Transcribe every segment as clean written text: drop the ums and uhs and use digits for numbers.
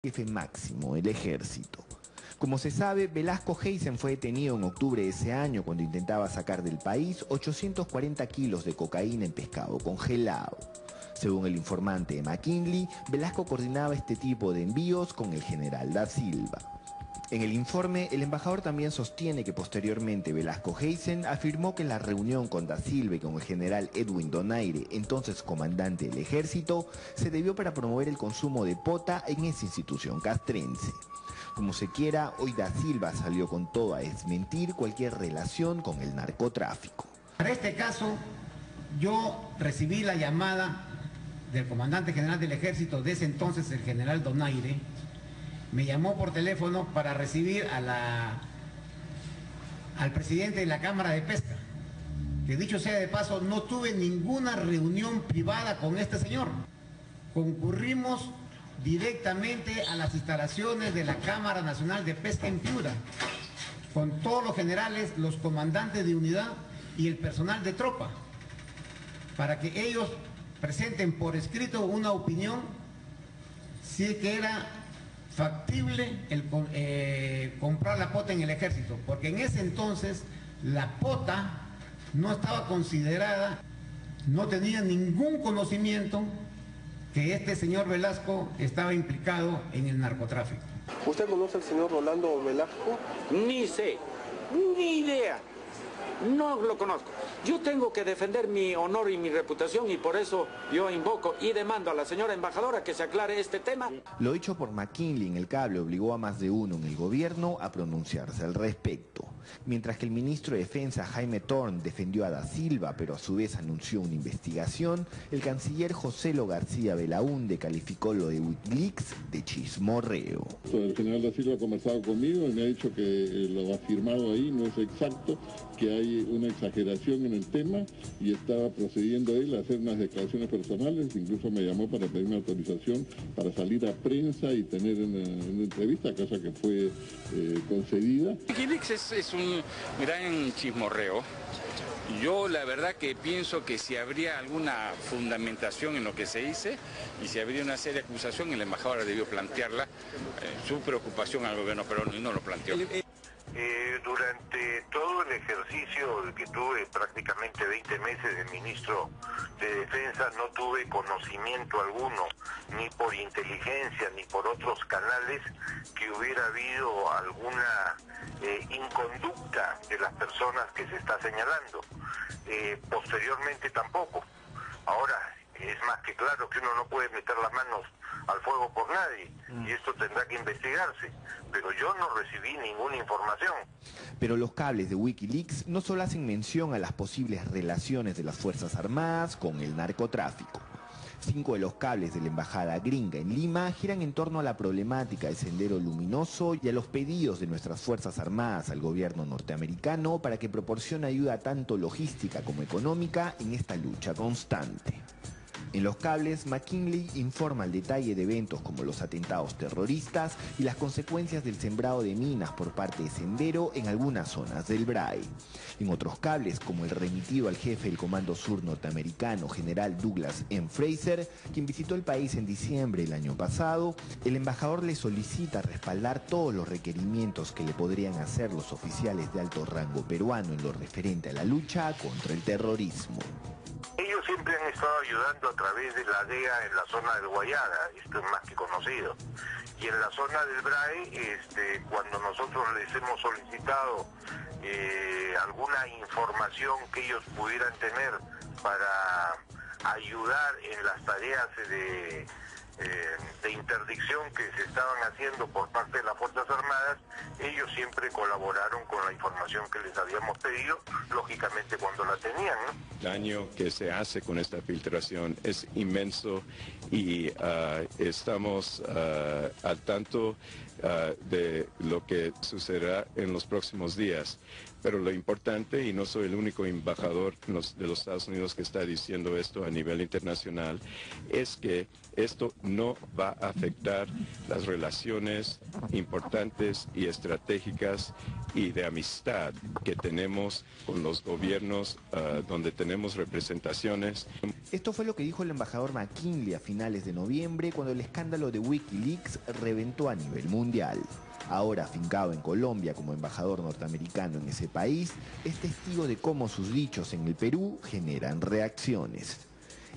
Jefe máximo del ejército. Como se sabe, Velasco Heisen fue detenido en octubre de ese año cuando intentaba sacar del país 840 kilos de cocaína en pescado congelado. Según el informante de McKinley, Velasco coordinaba este tipo de envíos con el general Da Silva. En el informe, el embajador también sostiene que posteriormente Velasco Heisen afirmó que la reunión con Da Silva y con el general Edwin Donaire, entonces comandante del ejército, se debió para promover el consumo de pota en esa institución castrense. Como se quiera, hoy Da Silva salió con todo a desmentir cualquier relación con el narcotráfico. Para este caso, yo recibí la llamada del comandante general del ejército, de ese entonces el general Donaire. Me llamó por teléfono para recibir al presidente de la Cámara de Pesca. Que dicho sea de paso, no tuve ninguna reunión privada con este señor. Concurrimos directamente a las instalaciones de la Cámara Nacional de Pesca en Piura, con todos los generales, los comandantes de unidad y el personal de tropa, para que ellos presenten por escrito una opinión si es que era factible comprar la pota en el ejército, porque en ese entonces la pota no estaba considerada, no tenía ningún conocimiento que este señor Velasco estaba implicado en el narcotráfico. ¿Usted conoce al señor Rolando Velasco? Ni sé, ni idea, no lo conozco. Yo tengo que defender mi honor y mi reputación y por eso yo invoco y demando a la señora embajadora que se aclare este tema. Lo dicho por McKinley en El Cable obligó a más de uno en el gobierno a pronunciarse al respecto. Mientras que el ministro de Defensa Jaime Thorne defendió a Da Silva, pero a su vez anunció una investigación, el canciller Joselo García Belaúnde calificó lo de Wikileaks de chismorreo. El general Da Silva ha conversado conmigo y me ha dicho que lo afirmado ahí no es exacto, que hay una exageración en el tema y estaba procediendo él a hacer unas declaraciones personales, incluso me llamó para pedirme autorización para salir a prensa y tener una entrevista, cosa que fue concedida. Wikileaks es un gran chismorreo. Yo la verdad que pienso que si habría alguna fundamentación en lo que se dice y si habría una seria acusación, el embajador debió plantearla, su preocupación al gobierno peruano y no lo planteó. Durante todo el ejercicio que tuve, prácticamente 20 meses de ministro de Defensa, no tuve conocimiento alguno, ni por inteligencia, ni por otros canales, que hubiera habido alguna inconducta de las personas que se está señalando. Posteriormente tampoco. Ahora, es más que claro que uno no puede meter las manos al fuego por nadie, y esto tendrá que investigarse, pero yo no recibí ninguna información. Pero los cables de Wikileaks no solo hacen mención a las posibles relaciones de las Fuerzas Armadas con el narcotráfico. 5 de los cables de la embajada gringa en Lima giran en torno a la problemática del Sendero Luminoso y a los pedidos de nuestras Fuerzas Armadas al gobierno norteamericano para que proporcione ayuda tanto logística como económica en esta lucha constante. En los cables, McKinley informa al detalle de eventos como los atentados terroristas y las consecuencias del sembrado de minas por parte de Sendero en algunas zonas del BRAE. En otros cables, como el remitido al jefe del Comando Sur norteamericano, general Douglas M. Fraser, quien visitó el país en diciembre del año pasado, el embajador le solicita respaldar todos los requerimientos que le podrían hacer los oficiales de alto rango peruano en lo referente a la lucha contra el terrorismo. Ellos siempre han estado ayudando a través de la DEA en la zona del Guayana, esto es más que conocido. Y en la zona del BRAE, cuando nosotros les hemos solicitado alguna información que ellos pudieran tener para ayudar en las tareas de interdicción que se estaban haciendo por parte de las Fuerzas Armadas, ellos siempre colaboraron con la información que les habíamos pedido, lógicamente cuando la tenían, ¿no? El daño que se hace con esta filtración es inmenso y estamos al tanto de lo que sucederá en los próximos días. Pero lo importante, y no soy el único embajador de los Estados Unidos que está diciendo esto a nivel internacional, es que esto no va a afectar las relaciones importantes y estratégicas y de amistad que tenemos con los gobiernos donde tenemos representaciones. Esto fue lo que dijo el embajador McKinley a finales de noviembre, cuando el escándalo de Wikileaks reventó a nivel mundial. Ahora afincado en Colombia como embajador norteamericano en ese país, es testigo de cómo sus dichos en el Perú generan reacciones.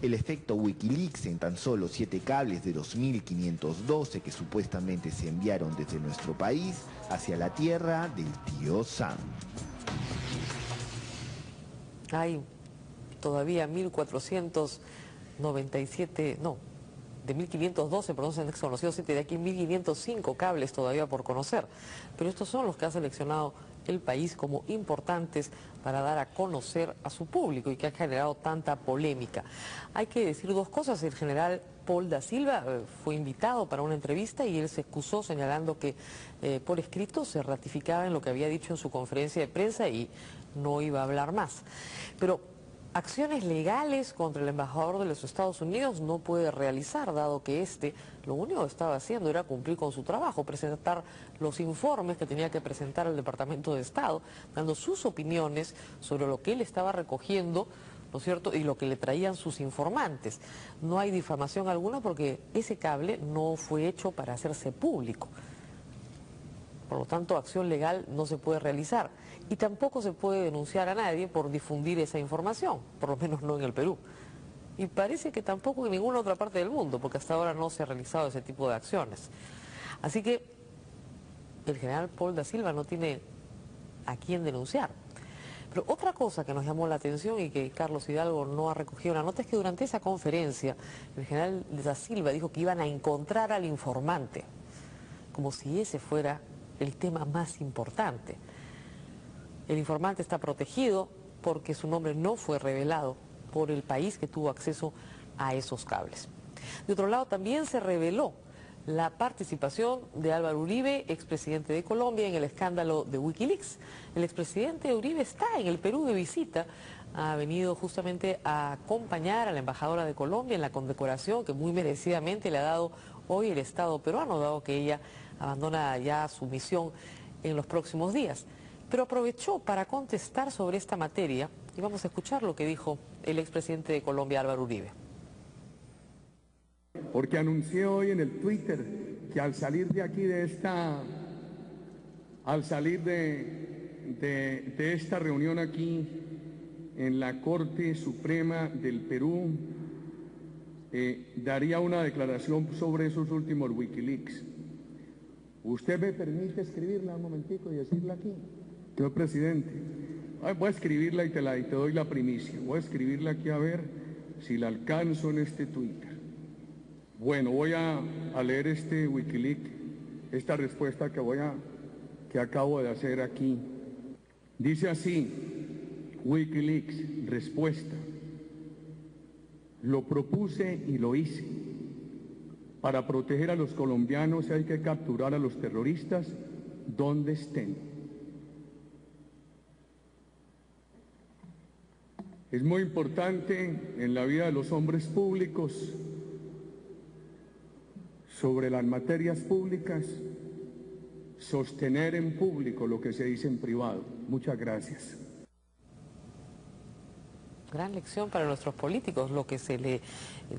El efecto Wikileaks en tan solo 7 cables de 2.512 que supuestamente se enviaron desde nuestro país hacia la tierra del tío Sam. Hay todavía 1.497, no, de 1.512, perdón, se han conocido 7, de aquí 1.505 cables todavía por conocer. Pero estos son los que ha seleccionado el país como importantes para dar a conocer a su público y que ha generado tanta polémica. Hay que decir dos cosas. El general Paul da Silva fue invitado para una entrevista y él se excusó señalando que por escrito se ratificaba en lo que había dicho en su conferencia de prensa y no iba a hablar más. Pero acciones legales contra el embajador de los Estados Unidos no puede realizar, dado que lo único que estaba haciendo era cumplir con su trabajo, presentar los informes que tenía que presentar al Departamento de Estado, dando sus opiniones sobre lo que él estaba recogiendo, ¿no es cierto?, y lo que le traían sus informantes. No hay difamación alguna porque ese cable no fue hecho para hacerse público. Por lo tanto, acción legal no se puede realizar. Y tampoco se puede denunciar a nadie por difundir esa información, por lo menos no en el Perú. Y parece que tampoco en ninguna otra parte del mundo, porque hasta ahora no se ha realizado ese tipo de acciones. Así que el general Paul da Silva no tiene a quién denunciar. Pero otra cosa que nos llamó la atención y que Carlos Hidalgo no ha recogido en la nota es que durante esa conferencia el general da Silva dijo que iban a encontrar al informante, como si ese fuera el tema más importante. El informante está protegido porque su nombre no fue revelado por el país que tuvo acceso a esos cables. De otro lado, también se reveló la participación de Álvaro Uribe, expresidente de Colombia, en el escándalo de Wikileaks. El expresidente Uribe está en el Perú de visita, ha venido justamente a acompañar a la embajadora de Colombia en la condecoración que muy merecidamente le ha dado hoy el Estado peruano, dado que ella abandona ya su misión en los próximos días. Pero aprovechó para contestar sobre esta materia y vamos a escuchar lo que dijo el expresidente de Colombia, Álvaro Uribe. Porque anuncié hoy en el Twitter que al salir de aquí de esta reunión aquí en la Corte Suprema del Perú, daría una declaración sobre esos últimos Wikileaks. ¿Usted me permite escribirla un momentico y decirla aquí? Señor presidente, voy a escribirla y te doy la primicia. Voy a escribirla aquí a ver si la alcanzo en este Twitter. Bueno, voy a leer este Wikileaks, esta respuesta que acabo de hacer aquí. Dice así, Wikileaks, respuesta. Lo propuse y lo hice. Para proteger a los colombianos hay que capturar a los terroristas donde estén. Es muy importante en la vida de los hombres públicos, sobre las materias públicas, sostener en público lo que se dice en privado. Muchas gracias. Gran lección para nuestros políticos. Lo que se le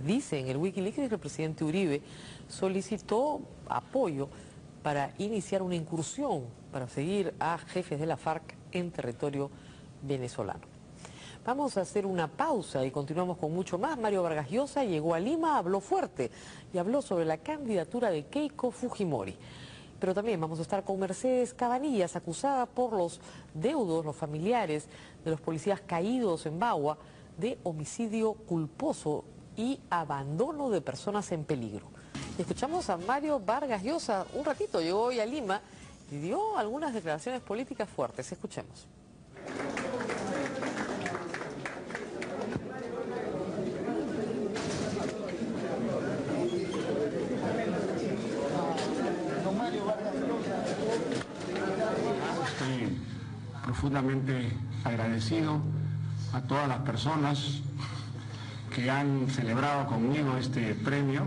dice en el Wikileaks es que el presidente Uribe solicitó apoyo para iniciar una incursión, para seguir a jefes de la FARC en territorio venezolano. Vamos a hacer una pausa y continuamos con mucho más. Mario Vargas Llosa llegó a Lima, habló fuerte y habló sobre la candidatura de Keiko Fujimori. Pero también vamos a estar con Mercedes Cabanillas, acusada por los deudos, los familiares de los policías caídos en Bagua, de homicidio culposo y abandono de personas en peligro. Escuchamos a Mario Vargas Llosa, un ratito llegó hoy a Lima y dio algunas declaraciones políticas fuertes. Escuchemos. profundamente agradecido a todas las personas que han celebrado conmigo este premio,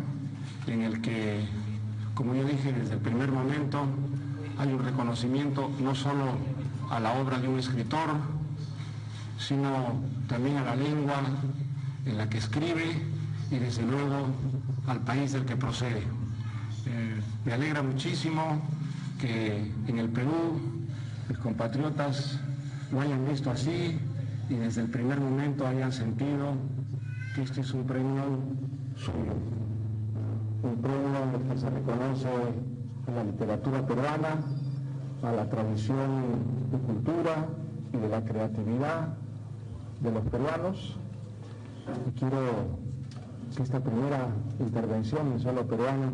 en el que, como yo dije desde el primer momento, hay un reconocimiento no solo a la obra de un escritor, sino también a la lengua en la que escribe y desde luego al país del que procede. Me alegra muchísimo que en el Perú mis compatriotas lo hayan visto así y desde el primer momento hayan sentido que este es un premio suyo, un premio en el que se reconoce a la literatura peruana, a la tradición de cultura y de la creatividad de los peruanos. Y quiero que esta primera intervención en Suelo Peruano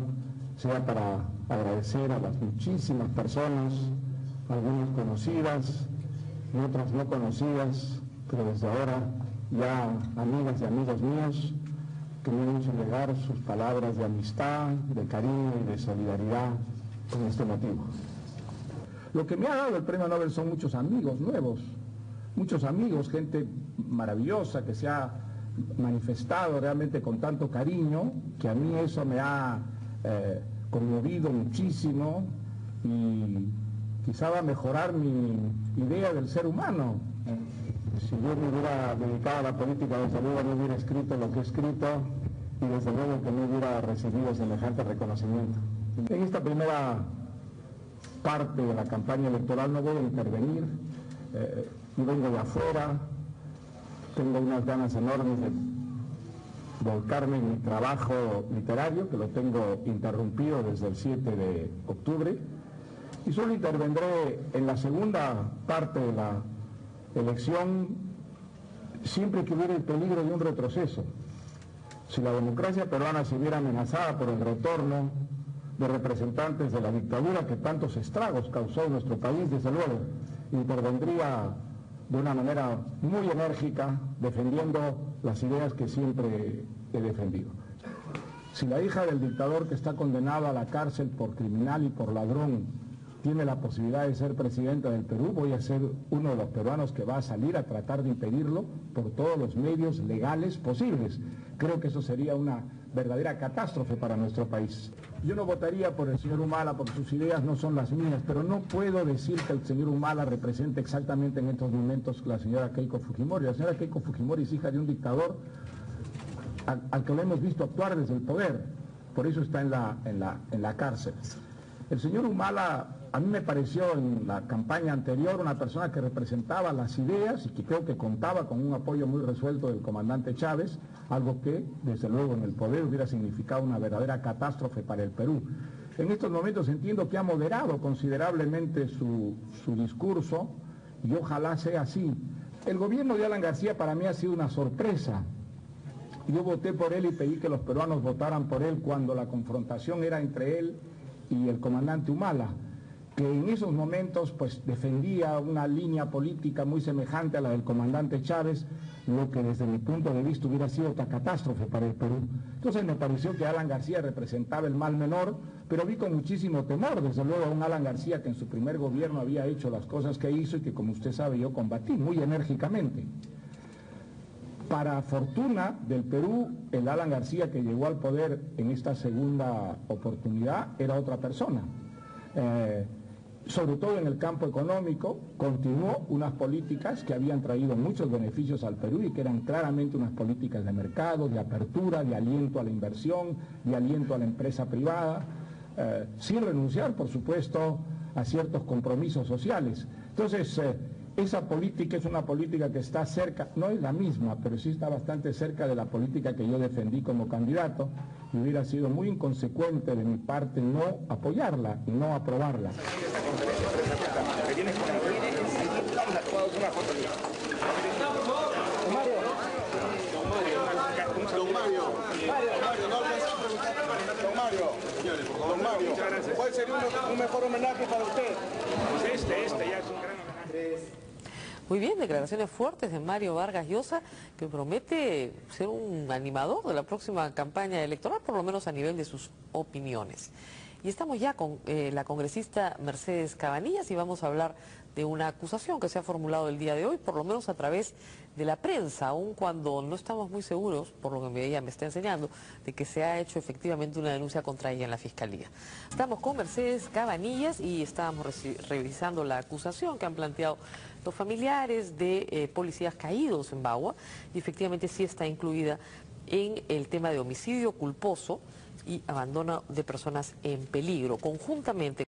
sea para agradecer a las muchísimas personas, algunas conocidas y otras no conocidas, pero desde ahora ya amigas y amigos míos que me han hecho llegar sus palabras de amistad, de cariño y de solidaridad con este motivo. Lo que me ha dado el premio Nobel son muchos amigos nuevos, muchos amigos, gente maravillosa que se ha manifestado realmente con tanto cariño, que a mí eso me ha conmovido muchísimo y quizá va a mejorar mi idea del ser humano. Si yo me hubiera dedicado a la política, desde luego no hubiera escrito lo que he escrito y desde luego que no hubiera recibido semejante reconocimiento. En esta primera parte de la campaña electoral no voy a intervenir, yo vengo de afuera, tengo unas ganas enormes de volcarme en mi trabajo literario, que lo tengo interrumpido desde el 7 de octubre, y solo intervendré en la segunda parte de la elección siempre que hubiera el peligro de un retroceso. Si la democracia peruana se viera amenazada por el retorno de representantes de la dictadura que tantos estragos causó en nuestro país, desde luego, intervendría de una manera muy enérgica, defendiendo las ideas que siempre he defendido. Si la hija del dictador que está condenada a la cárcel por criminal y por ladrón tiene la posibilidad de ser presidenta del Perú, voy a ser uno de los peruanos que va a salir a tratar de impedirlo por todos los medios legales posibles. Creo que eso sería una verdadera catástrofe para nuestro país. Yo no votaría por el señor Humala porque sus ideas no son las mías, pero no puedo decir que el señor Humala represente exactamente en estos momentos la señora Keiko Fujimori. La señora Keiko Fujimori es hija de un dictador al que lo hemos visto actuar desde el poder, por eso está en la cárcel. El señor Humala a mí me pareció en la campaña anterior una persona que representaba las ideas y que creo que contaba con un apoyo muy resuelto del comandante Chávez, algo que desde luego en el poder hubiera significado una verdadera catástrofe para el Perú. En estos momentos entiendo que ha moderado considerablemente su discurso y ojalá sea así. El gobierno de Alan García para mí ha sido una sorpresa. Yo voté por él y pedí que los peruanos votaran por él cuando la confrontación era entre él y el comandante Humala, que en esos momentos pues defendía una línea política muy semejante a la del comandante Chávez, lo que desde mi punto de vista hubiera sido otra catástrofe para el Perú. Entonces me pareció que Alan García representaba el mal menor, pero vi con muchísimo temor, desde luego, a un Alan García que en su primer gobierno había hecho las cosas que hizo y que, como usted sabe, yo combatí muy enérgicamente. Para fortuna del Perú, el Alan García que llegó al poder en esta segunda oportunidad era otra persona. Sobre todo en el campo económico, continuó unas políticas que habían traído muchos beneficios al Perú y que eran claramente unas políticas de mercado, de apertura, de aliento a la inversión, de aliento a la empresa privada, sin renunciar, por supuesto, a ciertos compromisos sociales. Entonces, esa política es una política que está cerca, no es la misma, pero sí está bastante cerca de la política que yo defendí como candidato, y hubiera sido muy inconsecuente de mi parte no apoyarla y no aprobarla. Don Mario, ¿cuál sería un mejor homenaje para usted? Pues este ya es un gran homenaje. Muy bien, declaraciones fuertes de Mario Vargas Llosa, que promete ser un animador de la próxima campaña electoral, por lo menos a nivel de sus opiniones. Y estamos ya con la congresista Mercedes Cabanillas y vamos a hablar de una acusación que se ha formulado el día de hoy, por lo menos a través de la prensa, aun cuando no estamos muy seguros, por lo que ella me está enseñando, de que se ha hecho efectivamente una denuncia contra ella en la Fiscalía. Estamos con Mercedes Cabanillas y estábamos revisando la acusación que han planteado los familiares de policías caídos en Bagua, y efectivamente sí está incluida en el tema de homicidio culposo y abandono de personas en peligro, conjuntamente